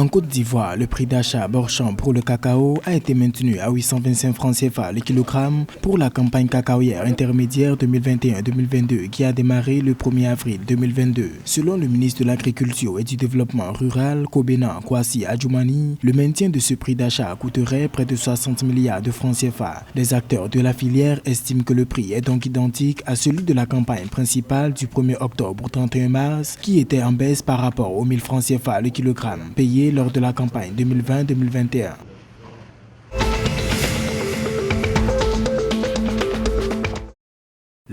En Côte d'Ivoire, le prix d'achat Borchamp pour le cacao a été maintenu à 825 francs CFA le kilogramme pour la campagne cacaoyère intermédiaire 2021-2022 qui a démarré le 1er avril 2022. Selon le ministre de l'Agriculture et du Développement rural, Kobena Kwasi Adjoumani, le maintien de ce prix d'achat coûterait près de 60 milliards de francs CFA. Les acteurs de la filière estiment que le prix est donc identique à celui de la campagne principale du 1er octobre au 31 mars qui était en baisse par rapport aux 1000 francs CFA le kilogramme payé lors de la campagne 2020-2021.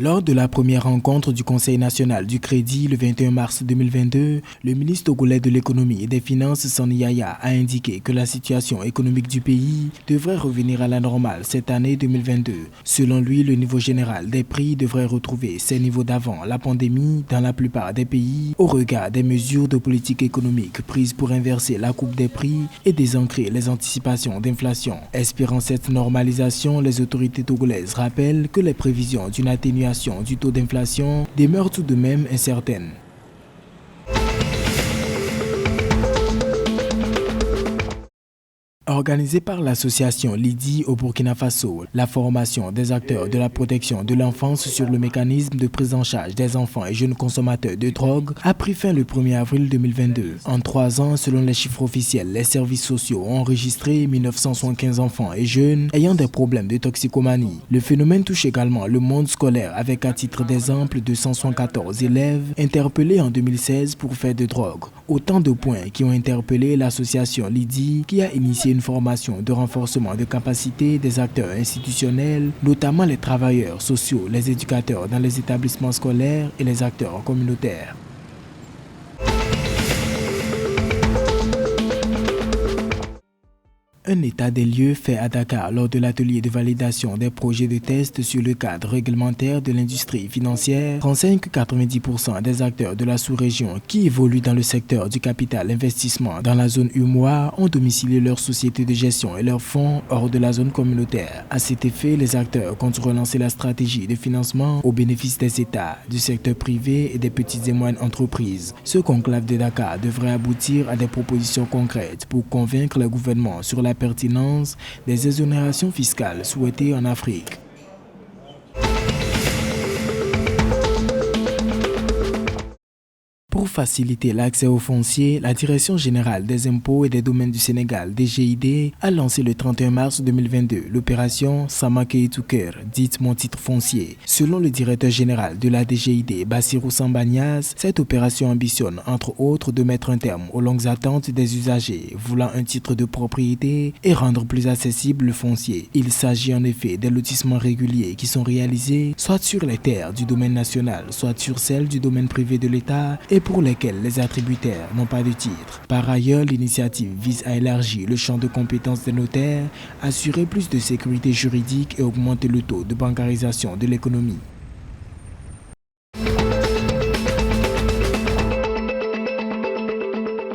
Lors de la première rencontre du Conseil national du crédit le 21 mars 2022, le ministre togolais de l'économie et des finances Sani Yaya a indiqué que la situation économique du pays devrait revenir à la normale cette année 2022. Selon lui, le niveau général des prix devrait retrouver ses niveaux d'avant la pandémie dans la plupart des pays au regard des mesures de politique économique prises pour inverser la courbe des prix et désancrer les anticipations d'inflation. Espérant cette normalisation, les autorités togolaises rappellent que les prévisions d'une atténuation du taux d'inflation demeure tout de même incertaine. Organisée par l'association Lidi au Burkina Faso, la formation des acteurs de la protection de l'enfance sur le mécanisme de prise en charge des enfants et jeunes consommateurs de drogue a pris fin le 1er avril 2022. En 3 ans, selon les chiffres officiels, les services sociaux ont enregistré 1975 enfants et jeunes ayant des problèmes de toxicomanie. Le phénomène touche également le monde scolaire avec à titre d'exemple 214 élèves interpellés en 2016 pour faire de drogue. Autant de points qui ont interpellé l'association Lidi qui a initié une formation de renforcement de capacité des acteurs institutionnels, notamment les travailleurs sociaux, les éducateurs dans les établissements scolaires et les acteurs communautaires. Un état des lieux fait à Dakar lors de l'atelier de validation des projets de test sur le cadre réglementaire de l'industrie financière renseigne que 90% des acteurs de la sous-région qui évoluent dans le secteur du capital investissement dans la zone UMOA ont domicilié leurs sociétés de gestion et leurs fonds hors de la zone communautaire. À cet effet, les acteurs comptent relancer la stratégie de financement au bénéfice des États, du secteur privé et des petites et moyennes entreprises. Ce conclave de Dakar devrait aboutir à des propositions concrètes pour convaincre le gouvernement sur la pertinence des exonérations fiscales souhaitées en Afrique. Pour faciliter l'accès au foncier, la Direction générale des impôts et des domaines du Sénégal, DGID, a lancé le 31 mars 2022 l'opération Samaké Touker, dite Mon titre foncier. Selon le directeur général de la DGID, Bassirou Sambagnas, cette opération ambitionne entre autres de mettre un terme aux longues attentes des usagers voulant un titre de propriété et rendre plus accessible le foncier. Il s'agit en effet des lotissements réguliers qui sont réalisés soit sur les terres du domaine national, soit sur celles du domaine privé de l'État et pour lesquels les attributaires n'ont pas de titre. Par ailleurs, l'initiative vise à élargir le champ de compétences des notaires, assurer plus de sécurité juridique et augmenter le taux de bancarisation de l'économie.